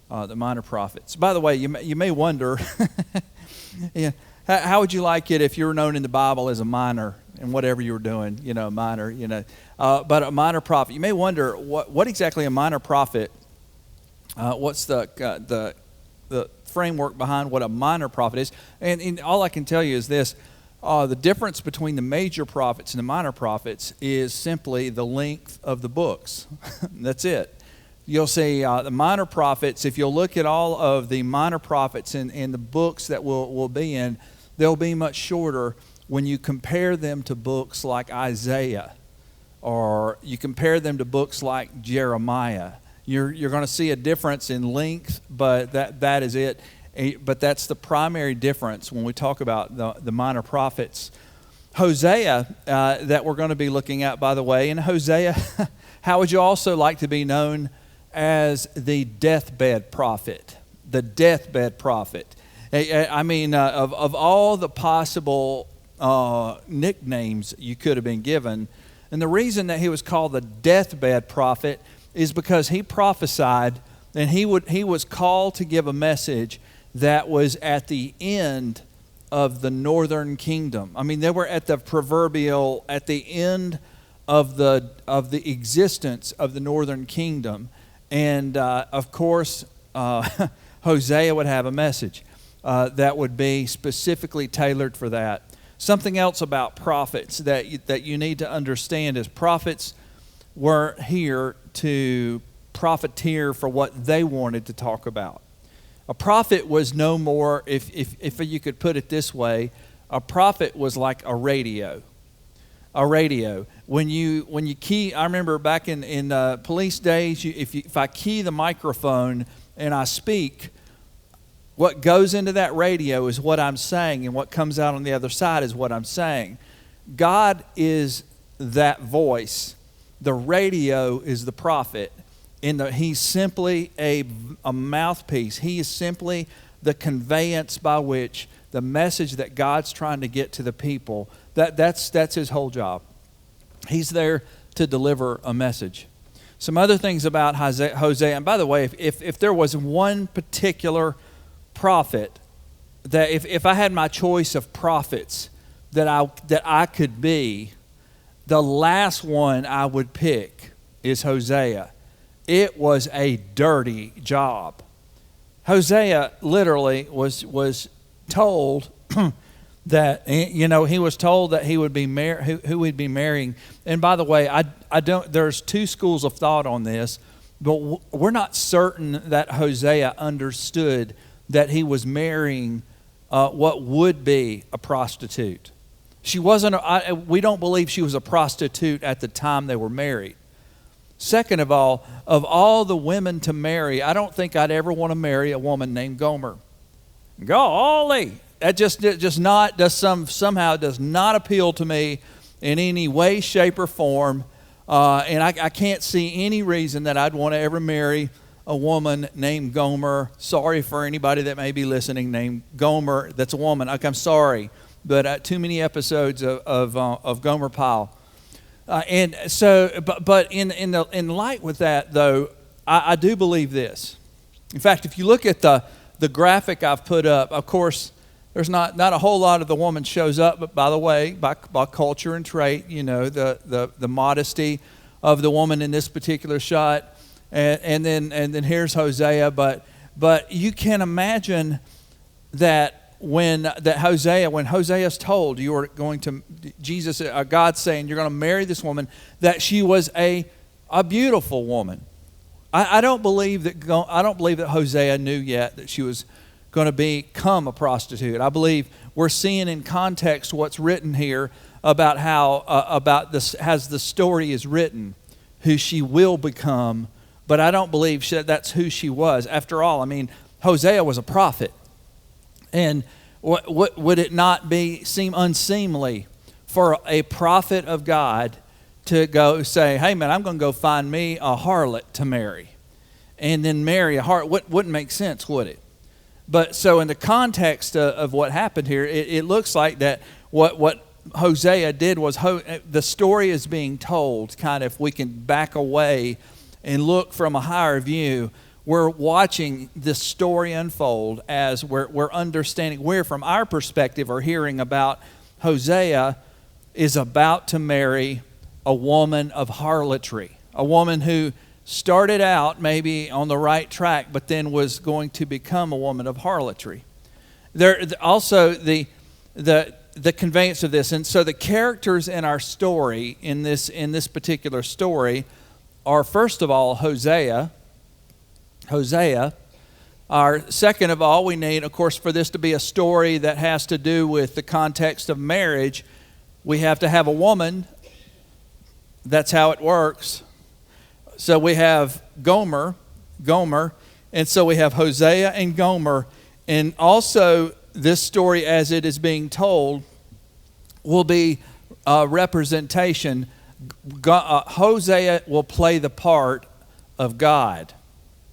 the minor prophets. By the way, you may wonder, yeah, how would you like it if you were known in the Bible as a minor and whatever you were doing, minor, but a minor prophet. You may wonder what exactly a minor prophet. What's the framework behind what a minor prophet is? And all I can tell you is this: the difference between the major prophets and the minor prophets is simply the length of the books. That's it. You'll see the minor prophets. If you'll look at all of the minor prophets in the books that we'll be in, they'll be much shorter when you compare them to books like Isaiah, or you compare them to books like Jeremiah. You're going to see a difference in length, but that is it. But that's the primary difference when we talk about the minor prophets. Hosea, that we're going to be looking at, by the way, and Hosea, how would you also like to be known as the deathbed prophet? The deathbed prophet. I mean, of all the possible nicknames you could have been given, and the reason that he was called the deathbed prophet is because he prophesied, and he was called to give a message that was at the end of the northern kingdom. I mean, they were at the end of the existence of the northern kingdom, and of course, Hosea would have a message that would be specifically tailored for that. Something else about prophets that you need to understand is prophets weren't here to profiteer for what they wanted to talk about. A prophet was no more, if you could put it this way, a prophet was like a radio. A radio. When you key, I remember back in police days, if I key the microphone and I speak, what goes into that radio is what I'm saying, and what comes out on the other side is what I'm saying. God is that voice. The radio is the prophet. He's simply a mouthpiece. He is simply the conveyance by which the message that God's trying to get to the people, that's his whole job. He's there to deliver a message. Some other things about Hosea, and by the way, if there was one particular prophet that if I had my choice of prophets that I could be, the last one I would pick is Hosea. It was a dirty job. Hosea literally was told that he was told that he would be who he'd be marrying. And by the way, I don't. There's two schools of thought on this, but we're not certain that Hosea understood that he was marrying what would be a prostitute. She wasn't. We don't believe she was a prostitute at the time they were married. Second of all the women to marry, I don't think I'd ever want to marry a woman named Gomer. Golly, that somehow does not appeal to me in any way, shape, or form. And I can't see any reason that I'd want to ever marry a woman named Gomer. Sorry for anybody that may be listening named Gomer that's a woman. I'm sorry, but too many episodes of Gomer Pyle. And so, but in light with that, though, I do believe this. In fact, if you look at the graphic I've put up, of course, there's not a whole lot of the woman shows up, but by the way, by culture and trait, the modesty of the woman in this particular shot, and then here's Hosea. But you can imagine that when Hosea's told you are going to, God's saying you're going to marry this woman, that she was a beautiful woman. I don't believe that Hosea knew yet that she was going to become a prostitute. I believe we're seeing in context what's written here about how about this as the story is written, who she will become. But I don't believe that's who she was. After all, I mean, Hosea was a prophet. And what would it not seem unseemly for a prophet of God to go say, hey man, I'm going to go find me a harlot to marry, and then marry a harlot? Wouldn't make sense, would it? But so in the context of what happened here, it looks like that what Hosea did was, the story is being told, kind of, if we can back away and look from a higher view, we're watching this story unfold as we're understanding, we're from our perspective are hearing about Hosea is about to marry a woman of harlotry, a woman who started out maybe on the right track, but then was going to become a woman of harlotry. There also the conveyance of this, and so the characters in our story in this particular story are, first of all, Hosea. Second of all, we need, of course, for this to be a story that has to do with the context of marriage, we have to have a woman. That's how it works. So we have Gomer, and so we have Hosea and Gomer. And also, this story as it is being told will be a representation. Hosea will play the part of God.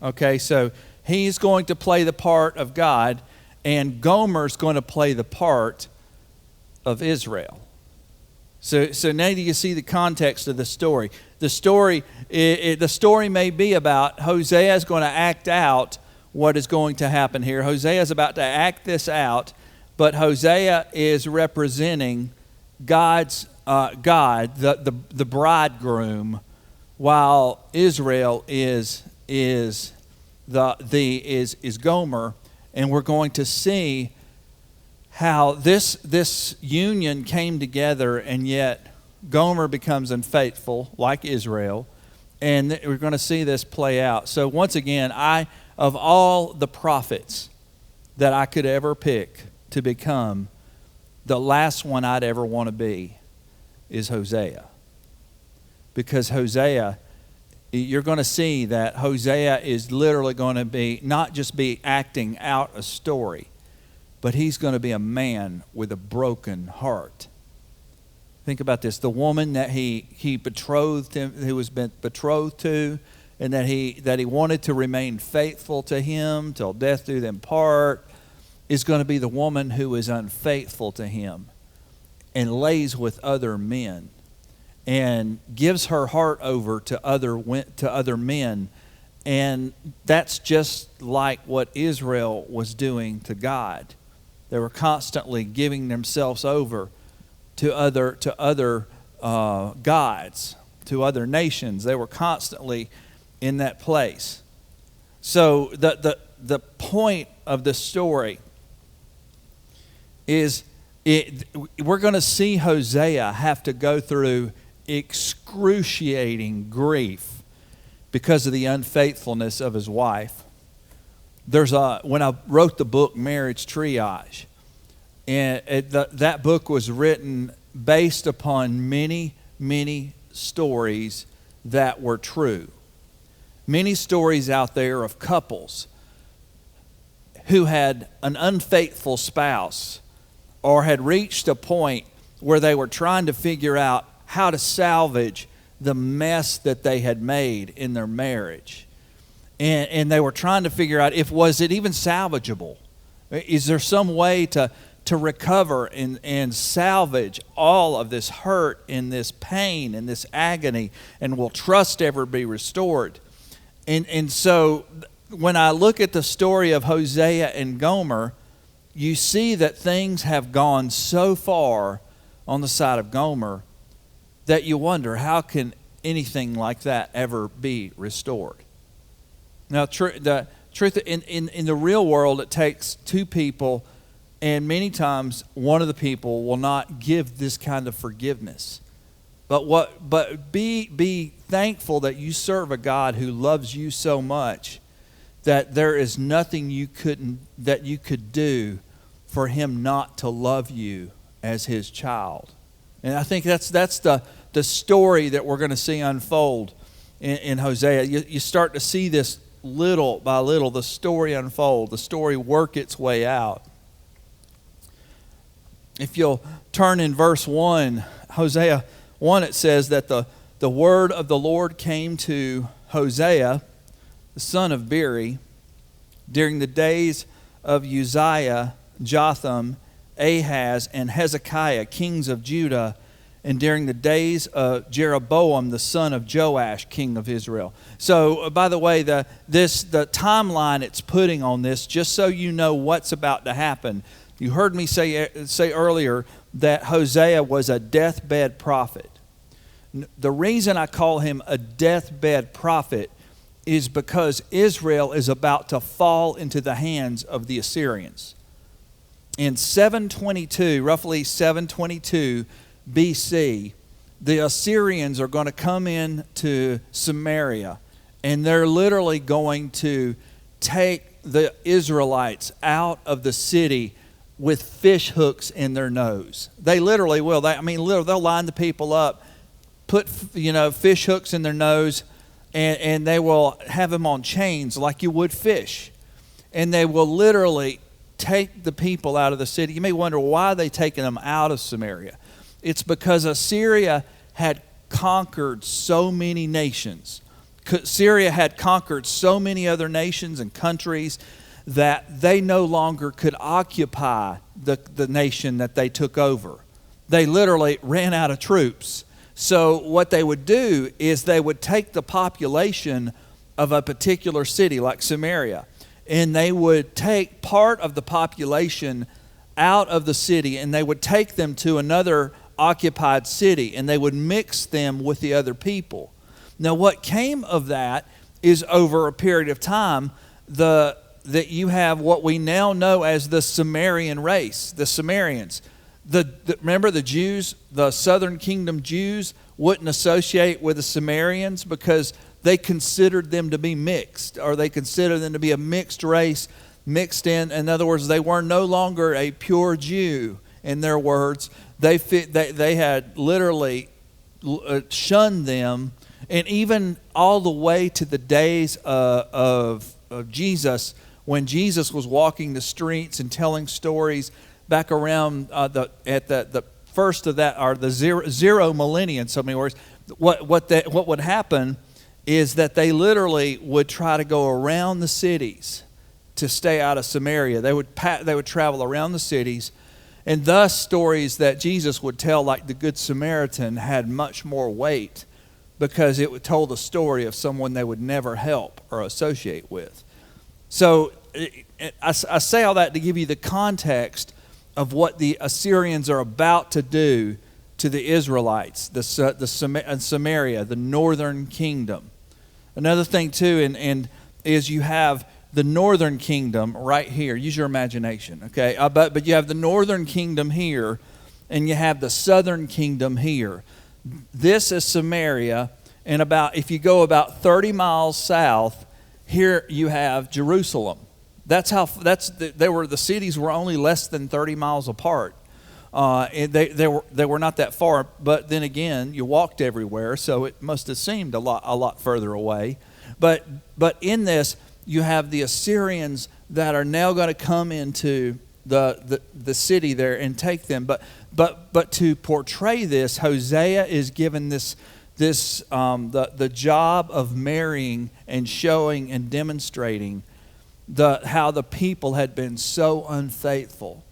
Okay, so he's going to play the part of God, and Gomer's going to play the part of Israel. So now you see the context of the story. The story may be about Hosea is going to act out what is going to happen here. Hosea is about to act this out, but Hosea is representing God, the bridegroom, while Israel is Gomer, and we're going to see how this union came together, and yet Gomer becomes unfaithful like Israel, and we're going to see this play out. So once again, of all the prophets that I could ever pick to become, the last one I'd ever want to be is Hosea. Because Hosea, you're going to see that Hosea is literally going to be, not just be acting out a story, but he's going to be a man with a broken heart. Think about this. The woman that he betrothed him, who was been betrothed to, and that he wanted to remain faithful to him till death do them part, is going to be the woman who is unfaithful to him and lays with other men and gives her heart over to other men. And that's just like what Israel was doing to God. They were constantly giving themselves over to other gods, to other nations. They were constantly in that place. So the point of the story is we're going to see Hosea have to go through excruciating grief because of the unfaithfulness of his wife. When I wrote the book Marriage Triage, and that book was written based upon many, many stories that were true. Many stories out there of couples who had an unfaithful spouse or had reached a point where they were trying to figure out how to salvage the mess that they had made in their marriage. And they were trying to figure out was it even salvageable? Is there some way to recover and salvage all of this hurt and this pain and this agony, and will trust ever be restored? And so when I look at the story of Hosea and Gomer, you see that things have gone so far on the side of Gomer that you wonder, how can anything like that ever be restored? Now, the truth, in the real world, it takes two people, and many times one of the people will not give this kind of forgiveness. But be thankful that you serve a God who loves you so much that there is nothing that you could do for him not to love you as his child. And I think that's the story that we're going to see unfold in Hosea. You start to see this little by little, the story unfold, the story work its way out. If you'll turn in verse 1, Hosea 1, it says that the word of the Lord came to Hosea, the son of Beeri, during the days of Uzziah, Jotham, Ahaz, and Hezekiah, kings of Judah, and during the days of Jeroboam, the son of Joash, king of Israel. So, by the way, the timeline it's putting on this, just so you know what's about to happen. You heard me say earlier that Hosea was a deathbed prophet. The reason I call him a deathbed prophet is because Israel is about to fall into the hands of the Assyrians. In 722, roughly 722 BC, the Assyrians are going to come into Samaria, and they're literally going to take the Israelites out of the city with fish hooks in their nose. They literally will. They'll line the people up, put fish hooks in their nose, and they will have them on chains like you would fish. And they will literally take the people out of the city. You may wonder, why are they taking them out of Samaria? It's because Assyria had conquered so many nations. Syria had conquered so many other nations and countries that they no longer could occupy the nation that they took over. They literally ran out of troops. So what they would do is they would take the population of a particular city like Samaria, and they would take part of the population out of the city, and they would take them to another occupied city, and they would mix them with the other people. Now, what came of that is, over a period of time, that you have what we now know as the Sumerian race, the Sumerians. Remember the Jews, the southern kingdom Jews, wouldn't associate with the Sumerians because they considered them to be mixed, or they considered them to be a mixed race, mixed in. In other words, they were no longer a pure Jew, in their words. They had literally shunned them. And even all the way to the days of Jesus, when Jesus was walking the streets and telling stories back around the first of that, or the zero millennium, in so many words, what would happen is that they literally would try to go around the cities to stay out of Samaria. They would travel around the cities, and thus stories that Jesus would tell, like the Good Samaritan, had much more weight because it would tell the story of someone they would never help or associate with. So I say all that to give you the context of what the Assyrians are about to do to the Israelites, the Samaria, the northern kingdom. Another thing too, and is you have the northern kingdom right here. Use your imagination, okay? But you have the northern kingdom here, and you have the southern kingdom here. This is Samaria, and if you go about 30 miles south, here you have Jerusalem. The cities were only less than 30 miles apart. And they were not that far, but then again, you walked everywhere, so it must have seemed a lot further away. But in this, you have the Assyrians that are now going to come into the city there and take them. But to portray this, Hosea is given the job of marrying and showing and demonstrating how the people had been so unfaithful.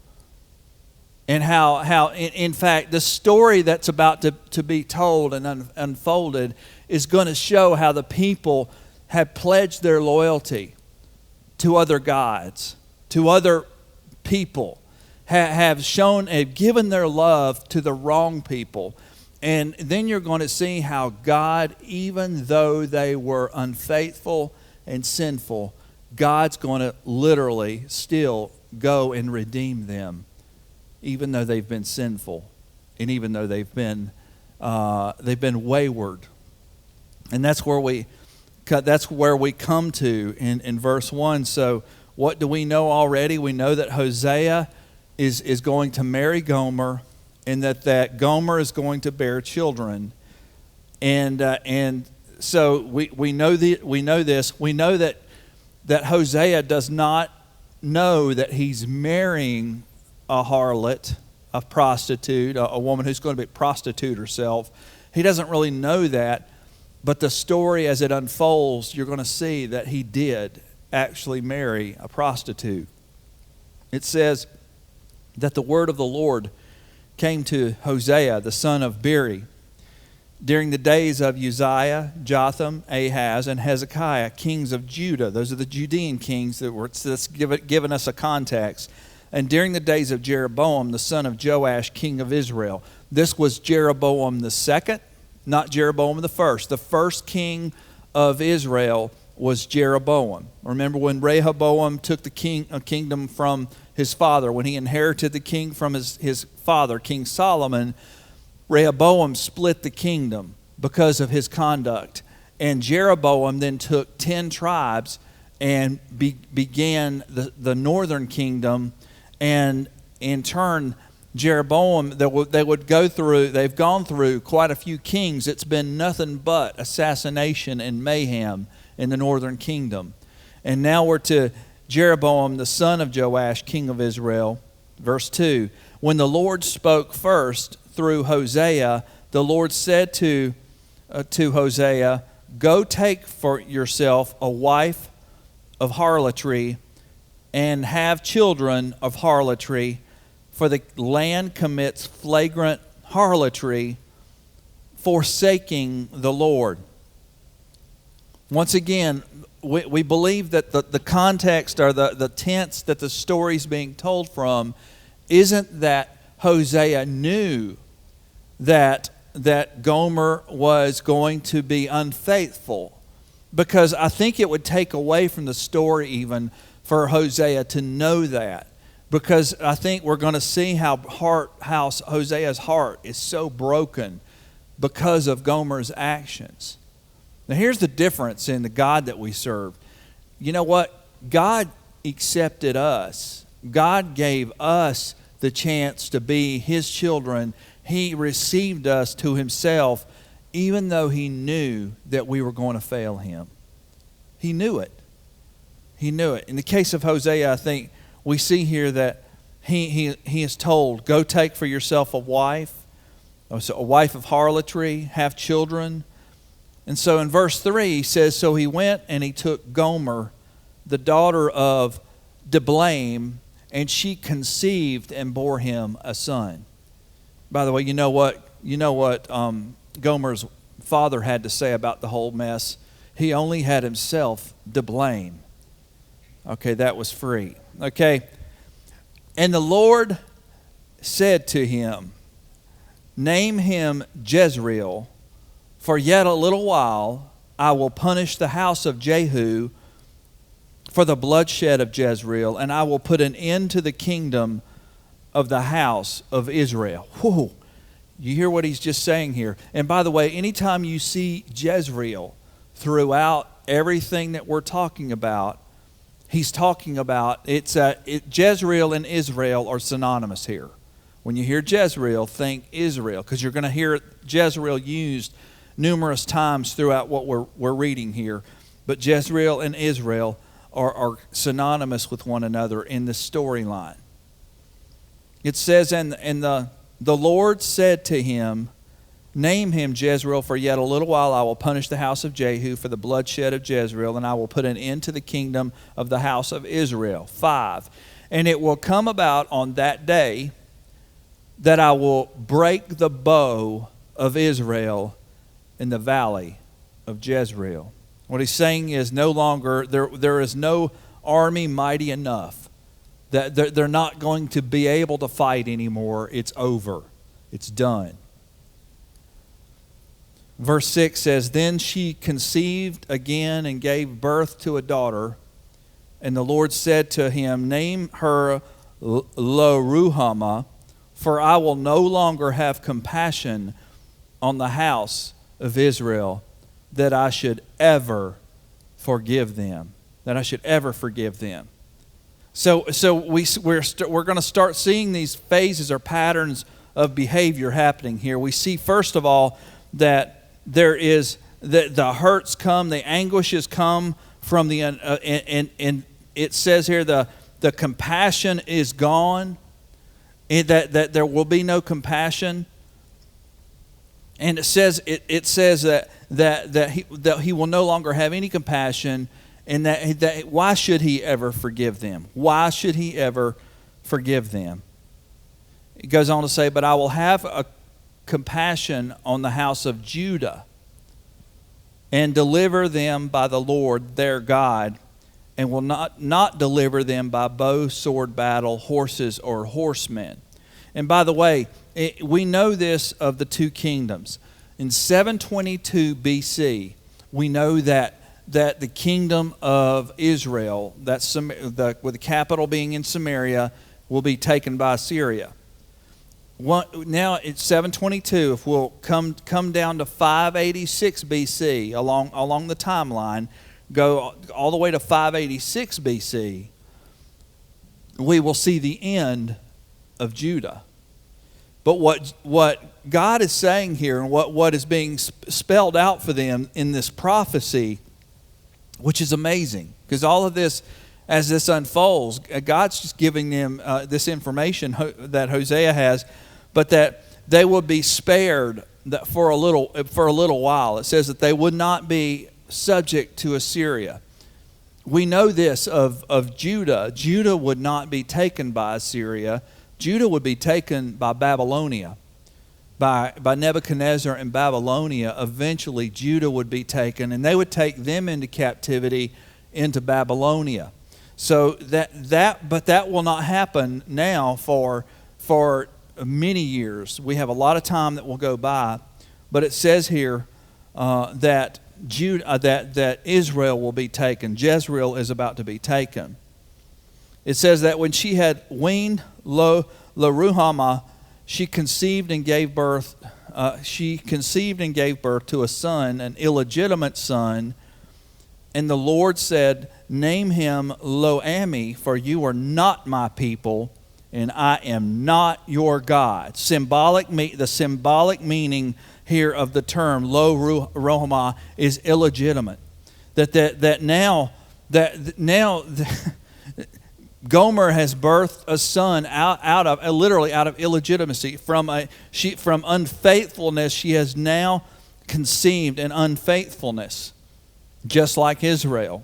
And how in fact, the story that's about to be told and unfolded is going to show how the people have pledged their loyalty to other gods, to other people, have given their love to the wrong people. And then you're going to see how God, even though they were unfaithful and sinful, God's going to literally still go and redeem them, even though they've been sinful, and even though they've been wayward. And that's where we come to in verse 1. So what do we know already? We know that Hosea is going to marry Gomer, and that Gomer is going to bear children. And so we know this. We know that Hosea does not know that he's marrying a harlot, a prostitute, a woman who's going to prostitute herself. He doesn't really know that, but the story as it unfolds, you're going to see that he did actually marry a prostitute. It says that the word of the Lord came to Hosea, the son of Beeri, during the days of Uzziah, Jotham, Ahaz, and Hezekiah, kings of Judah. Those are the Judean kings that's given us a context. And during the days of Jeroboam, the son of Joash, king of Israel. This was Jeroboam the second, not Jeroboam the first. The first king of Israel was Jeroboam. Remember when Rehoboam took the kingdom from his father, when he inherited the king from his father, King Solomon, Rehoboam split the kingdom because of his conduct. And Jeroboam then took 10 tribes and began the northern kingdom. And in turn, Jeroboam, they've gone through quite a few kings. It's been nothing but assassination and mayhem in the northern kingdom. And now we're to Jeroboam, the son of Joash, king of Israel. Verse 2, when the Lord spoke first through Hosea, the Lord said to Hosea, go take for yourself a wife of harlotry and have children of harlotry, for the land commits flagrant harlotry, forsaking the Lord. Once again, we believe that the context or the tense that the story's being told from isn't that Hosea knew that Gomer was going to be unfaithful, because I think it would take away from the story even for Hosea to know that, because I think we're going to see how Hosea's heart is so broken because of Gomer's actions. Now here's the difference in the God that we serve. You know what? God accepted us. God gave us the chance to be His children. He received us to Himself, even though He knew that we were going to fail Him. He knew it. He knew it. In the case of Hosea, I think we see here that he is told, go take for yourself a wife of harlotry, have children. And so in verse 3, he says, so he went and he took Gomer, the daughter of Diblaim, and she conceived and bore him a son. By the way, you know what Gomer's father had to say about the whole mess? He only had himself to blame. Okay, that was free. Okay, and the Lord said to him, name him Jezreel, for yet a little while I will punish the house of Jehu for the bloodshed of Jezreel, and I will put an end to the kingdom of the house of Israel. Whoa. You hear what he's just saying here. And by the way, anytime you see Jezreel throughout everything that we're talking about, he's talking about, Jezreel and Israel are synonymous here. When you hear Jezreel, think Israel, because you're going to hear Jezreel used numerous times throughout what we're reading here. But Jezreel and Israel are synonymous with one another in this storyline. It says, and the Lord said to him, name him Jezreel, for yet a little while I will punish the house of Jehu for the bloodshed of Jezreel, and I will put an end to the kingdom of the house of Israel. 5, and it will come about on that day that I will break the bow of Israel in the valley of Jezreel. What he's saying is no longer, there is no army mighty enough that they're not going to be able to fight anymore. It's over. It's done. Verse 6 says, then she conceived again and gave birth to a daughter. And the Lord said to him, name her Lo-Ruhamah, for I will no longer have compassion on the house of Israel, that I should ever forgive them. That I should ever forgive them. So we're going to start seeing these phases or patterns of behavior happening here. We see, first of all, that there is the hurts come, the anguishes come from the and it says here the compassion is gone. That there will be no compassion. And it says that he will no longer have any compassion, and that why should he ever forgive them? Why should he ever forgive them? It goes on to say, but I will have a compassion on the house of Judah and deliver them by the Lord their God, and will not deliver them by bow, sword, battle, horses, or horsemen. And by the way, we know this of the two kingdoms. In 722 BC, we know that the kingdom of Israel, with the capital being in Samaria, will be taken by Assyria. Now it's 722. If we'll come down to 586 BC along the timeline, go all the way to 586 BC, we will see the end of Judah. But what God is saying here, and what is being spelled out for them in this prophecy, which is amazing, because all of this, as this unfolds, God's just giving them this information that Hosea has, but that they would be spared for a little while. It says that they would not be subject to Assyria. We know this of Judah. Judah would not be taken by Assyria. Judah would be taken by Babylonia. By Nebuchadnezzar and Babylonia, eventually Judah would be taken, and they would take them into captivity into Babylonia. So but that will not happen now for many years. We have a lot of time that will go by, but it says here that that Israel will be taken. Jezreel is about to be taken. It says that when she had weaned Lo-Ruhamah, she conceived and gave birth. To a son, an illegitimate son. And the Lord said, "Name him Lo-Ami, for you are not my people, and I am not your God." The symbolic meaning here of the term Lo-Ruhamah is illegitimate. That now Gomer has birthed a son out of illegitimacy. From unfaithfulness, she has now conceived an unfaithfulness, just like Israel.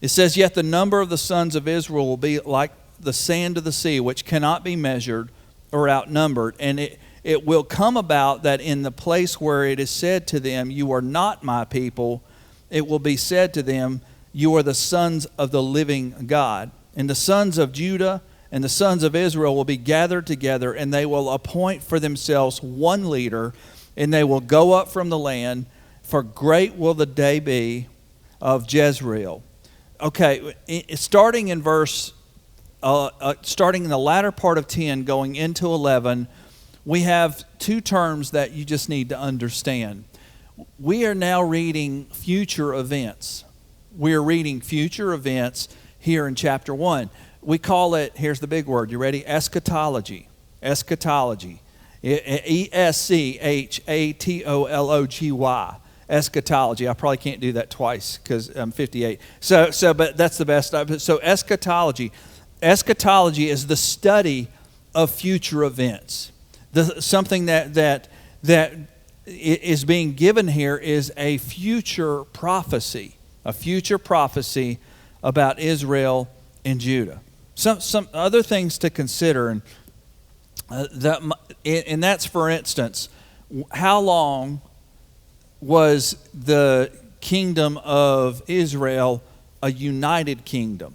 It says, "Yet the number of the sons of Israel will be like the sand of the sea, which cannot be measured or outnumbered. And it will come about that in the place where it is said to them, 'You are not my people,' it will be said to them, 'You are the sons of the living God.' And the sons of Judah and the sons of Israel will be gathered together, and they will appoint for themselves one leader, and they will go up from the land, for great will the day be of Jezreel." Okay, starting in starting in the latter part of 10, going into 11, we have two terms that you just need to understand. We are now reading future events. We are reading future events here in chapter 1. We call it, here's the big word, you ready? Eschatology. Eschatology. Eschatology. Eschatology. I probably can't do that twice because I'm 58. But that's the best. So eschatology. Eschatology is the study of future events. Something that is being given here is a future prophecy. A future prophecy about Israel and Judah. Some other things to consider, and that's, for instance, how long was the kingdom of Israel a united kingdom?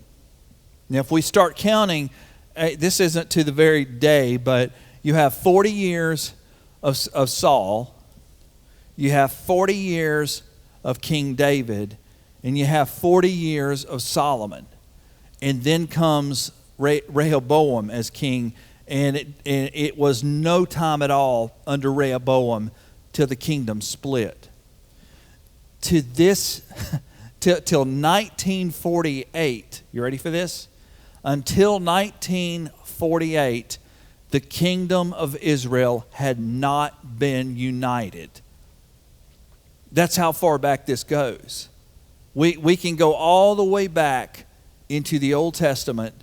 Now, if we start counting, this isn't to the very day, but you have 40 years of Saul, you have 40 years of King David, and you have 40 years of Solomon. And then comes Rehoboam as king, and it was no time at all under Rehoboam till the kingdom split. Till 1948, you ready for this? Until 1948, the kingdom of Israel had not been united. That's how far back this goes. We can go all the way back into the Old Testament.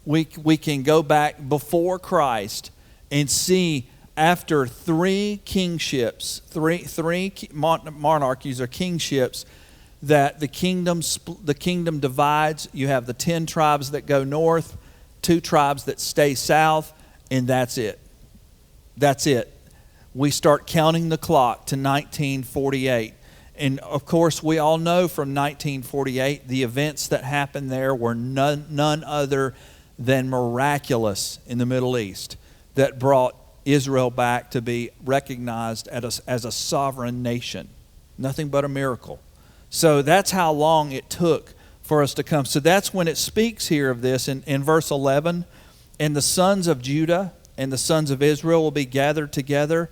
We can go back before Christ and see after three kingships, three monarchies or kingships, that the kingdom divides. You have the 10 tribes that go north, 2 tribes that stay south, and that's it. That's it. We start counting the clock to 1948. And of course, we all know from 1948, the events that happened there were none other than miraculous in the Middle East that brought Israel back to be recognized as a sovereign nation. Nothing but a miracle. So that's how long it took for us to come. So that's when it speaks here of this in verse 11. And the sons of Judah and the sons of Israel will be gathered together,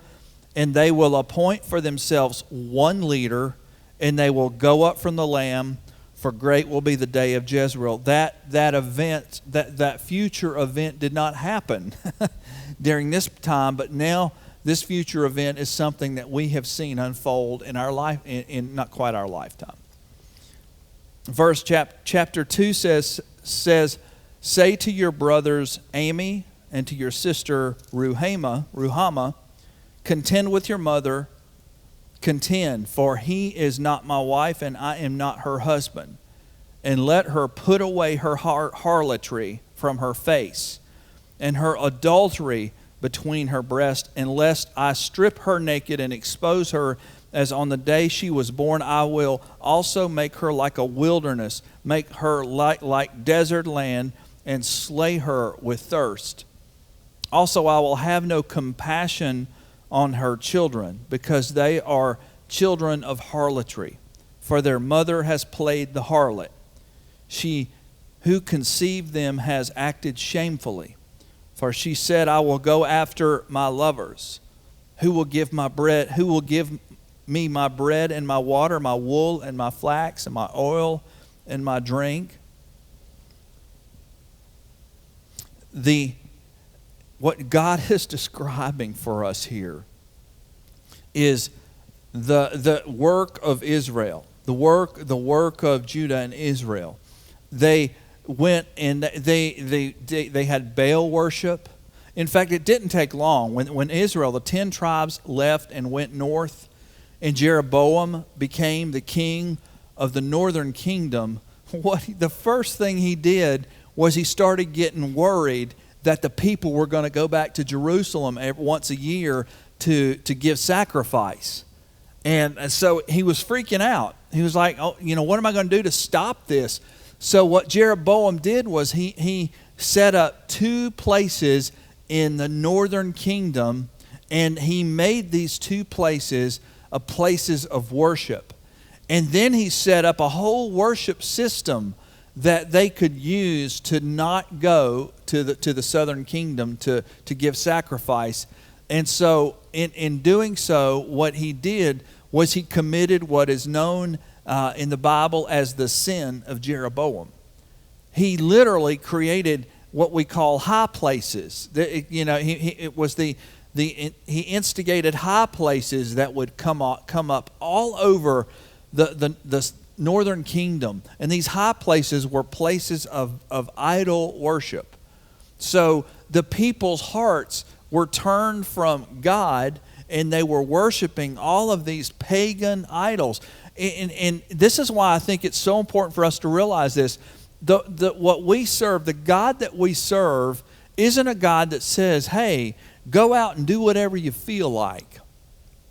and they will appoint for themselves one leader, and they will go up from the Lamb, for great will be the day of Jezreel. That event, that future event did not happen during this time, but now this future event is something that we have seen unfold in our life, in not quite our lifetime. Chapter 2 says, say to your brothers Amy and to your sister Ruhamah, contend with your mother, contend, for he is not my wife and I am not her husband. And let her put away her harlotry from her face and her adultery between her breast, and lest I strip her naked and expose her as on the day she was born, I will also make her like a wilderness, make her like desert land, and slay her with thirst. Also I will have no compassion on her children, because they are children of harlotry, for their mother has played the harlot. She who conceived them has acted shamefully. For she said, I will go after my lovers. Who will give me my bread and my water, my wool and my flax and my oil and my drink? What God is describing for us here is the work of Israel, the work of Judah and Israel. They went and they had Baal worship. In fact, it didn't take long when Israel, the 10 tribes, left and went north, and Jeroboam became the king of the northern kingdom. The first thing he did was he started getting worried that the people were going to go back to Jerusalem once a year to give sacrifice. And so he was freaking out. He was like, what am I going to do to stop this? So what Jeroboam did was he set up 2 places in the northern kingdom, and he made these 2 places places of worship. And then he set up a whole worship system that they could use to not go to the southern kingdom to give sacrifice. And so in doing so, what he did was he committed what is known in the Bible as the sin of Jeroboam. He literally created what we call high places. He instigated high places that would come up all over the northern kingdom, and these high places were places of idol worship. So the people's hearts were turned from God, and they were worshiping all of these pagan idols. And this is why I think it's so important for us to realize this. What we serve, the God that we serve, isn't a God that says, hey, go out and do whatever you feel like.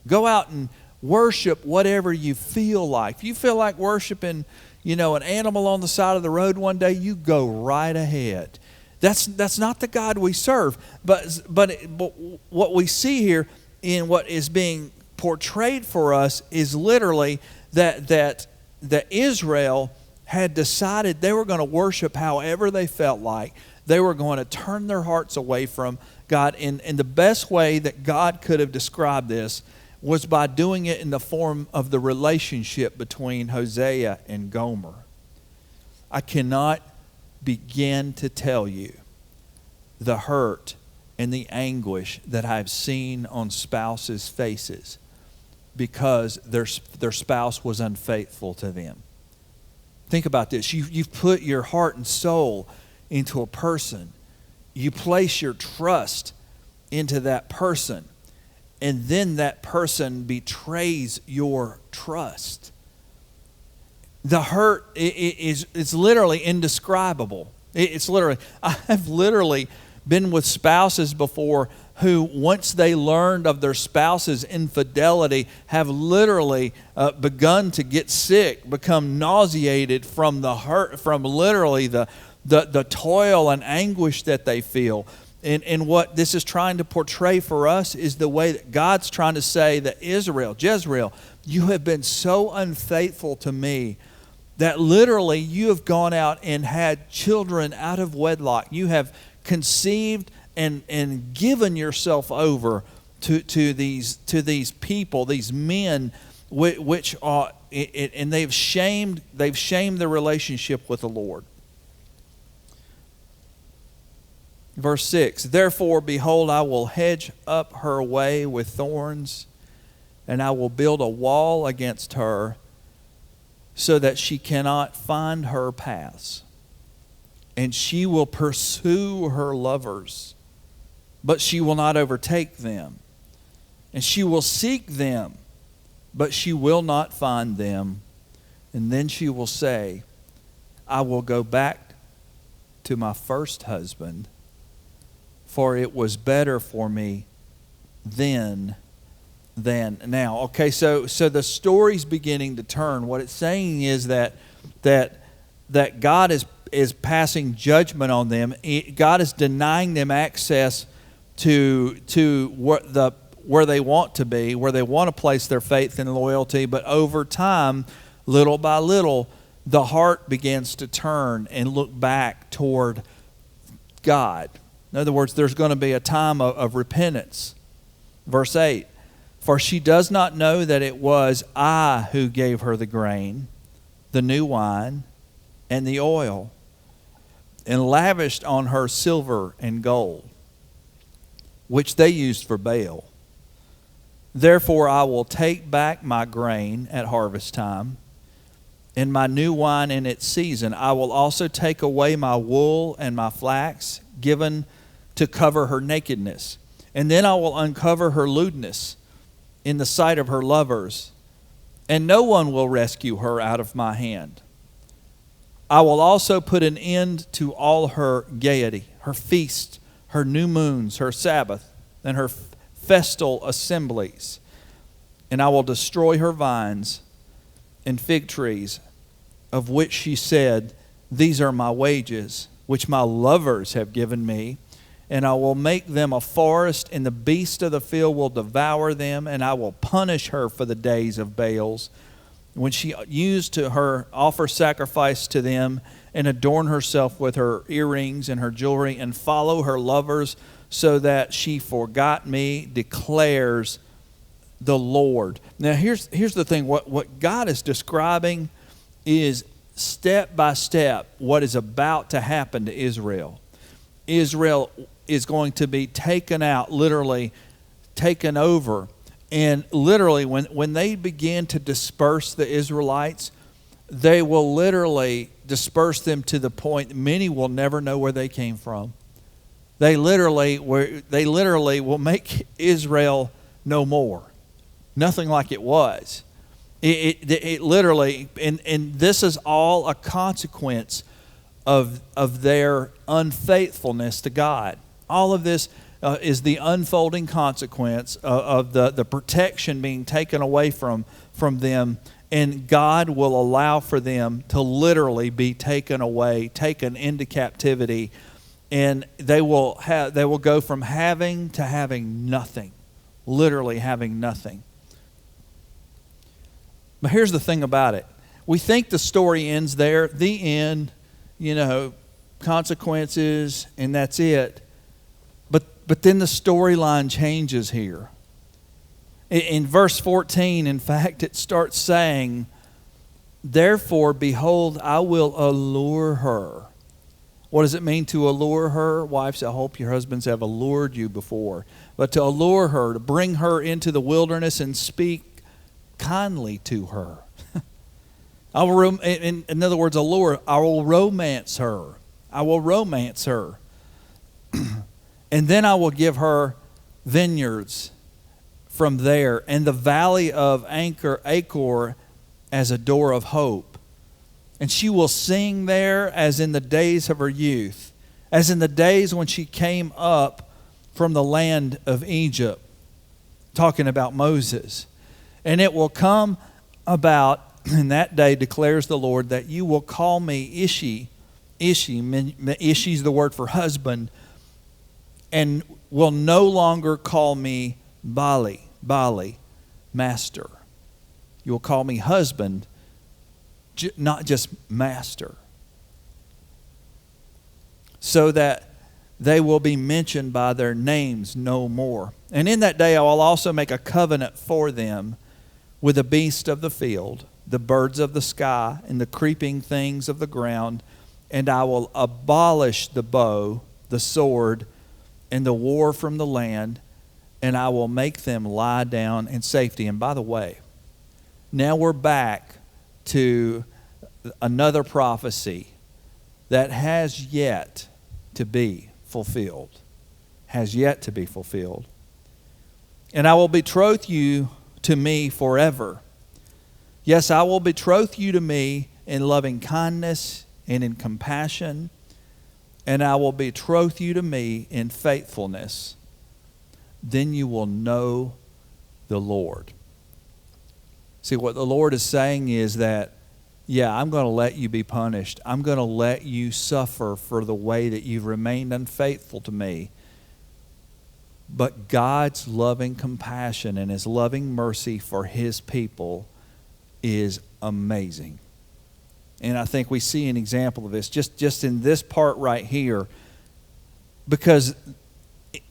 Go out and worship whatever you feel like. If you feel like worshiping, an animal on the side of the road one day, you go right ahead. That's not the God we serve. But what we see here in what is being portrayed for us is literally that Israel had decided they were going to worship however they felt like. They were going to turn their hearts away from God. And the best way that God could have described this was by doing it in the form of the relationship between Hosea and Gomer. I cannot begin to tell you the hurt and the anguish that I've seen on spouses' faces because their spouse was unfaithful to them. Think about this. You've put your heart and soul into a person. You place your trust into that person, and then that person betrays your trust. The hurt is literally indescribable. It's literally, I've literally been with spouses before who, once they learned of their spouse's infidelity, have literally begun to get sick, become nauseated from the hurt, from literally the toil and anguish that they feel. And what this is trying to portray for us is the way that God's trying to say that Jezreel, you have been so unfaithful to me that literally you have gone out and had children out of wedlock. You have conceived and given yourself over to these people, these men, which are, and they've shamed the relationship with the Lord. Verse 6, therefore, behold, I will hedge up her way with thorns, and I will build a wall against her, so that she cannot find her paths. And she will pursue her lovers, but she will not overtake them. And she will seek them, but she will not find them. And then she will say, I will go back to my first husband, for it was better for me then than now. Okay, so the story's beginning to turn. What it's saying is that God is passing judgment on them. God is denying them access to where they want to be, where they want to place their faith and loyalty. But over time, little by little, the heart begins to turn and look back toward God. In other words, there's going to be a time of repentance. Verse 8, for she does not know that it was I who gave her the grain, the new wine, and the oil, and lavished on her silver and gold, which they used for Baal. Therefore I will take back my grain at harvest time, and my new wine in its season. I will also take away my wool and my flax, given to cover her nakedness. And then I will uncover her lewdness in the sight of her lovers, and no one will rescue her out of my hand. I will also put an end to all her gaiety, her feast, her new moons, her Sabbath, and her festal assemblies. And I will destroy her vines and fig trees, of which she said, these are my wages, which my lovers have given me. And I will make them a forest, and the beasts of the field will devour them, and I will punish her for the days of Baals, when she used to her offer sacrifice to them, and adorn herself with her earrings and her jewelry, and follow her lovers, so that she forgot me, declares the Lord. Now here's the thing. What God is describing is step by step what is about to happen to Israel. Israel is going to be taken out, literally taken over. And literally, when they begin to disperse the Israelites, they will literally disperse them to the point many will never know where they came from. They literally will make Israel no more. Nothing like it was. It literally, and this is all a consequence of their unfaithfulness to God. All of this is the unfolding consequence of the protection being taken away from them, and God will allow for them to literally be taken away, taken into captivity, and they will go from having to having nothing, literally having nothing. But here's the thing about it. We think the story ends there, the end, consequences, and that's it. But then the storyline changes here. In verse 14, in fact, it starts saying, therefore, behold, I will allure her. What does it mean to allure her? Wives, I hope your husbands have allured you before. But to allure her, to bring her into the wilderness and speak kindly to her. In other words, allure, I will romance her. I will romance her. And then I will give her vineyards from there, and the valley of Achor as a door of hope. And she will sing there as in the days of her youth, as in the days when she came up from the land of Egypt. Talking about Moses. And it will come about in that day, declares the Lord, that you will call me Ishi. Ishi is the word for husband. And will no longer call me Bali, master. You will call me husband, not just master. So that they will be mentioned by their names no more. And in that day I will also make a covenant for them with the beasts of the field, the birds of the sky, and the creeping things of the ground, and I will abolish the bow, the sword, and the war from the land, and I will make them lie down in safety. And by the way, now we're back to another prophecy that has yet to be fulfilled. Has yet to be fulfilled. And I will betroth you to me forever. Yes, I will betroth you to me in loving kindness and in compassion, and I will betroth you to me in faithfulness. Then you will know the Lord. See, what the Lord is saying is that, yeah, I'm going to let you be punished. I'm going to let you suffer for the way that you've remained unfaithful to me. But God's loving compassion and His loving mercy for His people is amazing. And I think we see an example of this just in this part right here. Because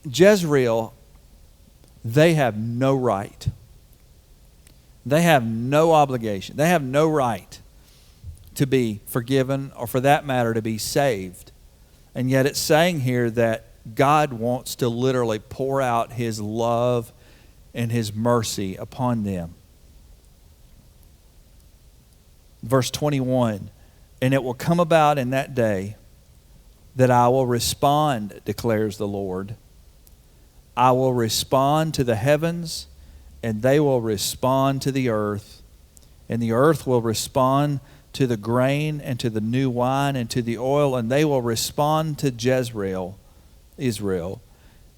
Jezreel, they have no right. They have no obligation. They have no right to be forgiven, or for that matter, to be saved. And yet it's saying here that God wants to literally pour out His love and His mercy upon them. Verse 21, and it will come about in that day that I will respond, declares the Lord. I will respond to the heavens, and they will respond to the earth, and the earth will respond to the grain and to the new wine and to the oil, and they will respond to Jezreel, Israel.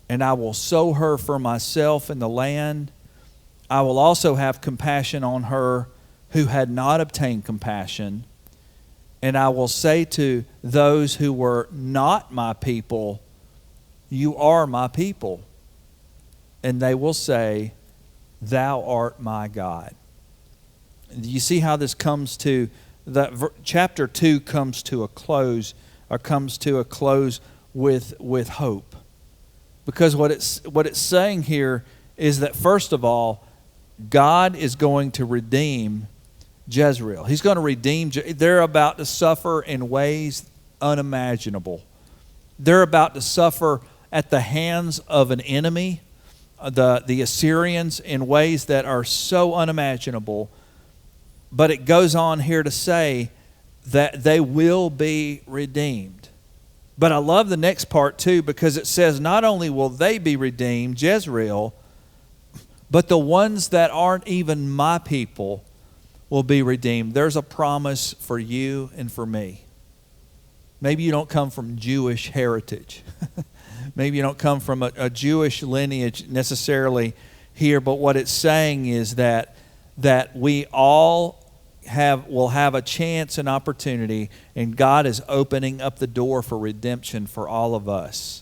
And I will sow her for myself in the land. I will also have compassion on her who had not obtained compassion. And I will say to those who were not my people, you are my people. And they will say, thou art my God. You see how this comes to, chapter 2 comes to a close, or comes to a close with hope. Because what it's saying here is that, first of all, God is going to redeem Jezreel. He's going to redeem. They're about to suffer in ways unimaginable. They're about to suffer at the hands of an enemy, the Assyrians, in ways that are so unimaginable. But it goes on here to say that they will be redeemed. But I love the next part too, because it says not only will they be redeemed, Jezreel, but the ones that aren't even my people will be redeemed. There's a promise for you and for me. Maybe you don't come from Jewish heritage. Maybe you don't come from a Jewish lineage necessarily here, but what it's saying is that we all will have a chance and opportunity, and God is opening up the door for redemption for all of us.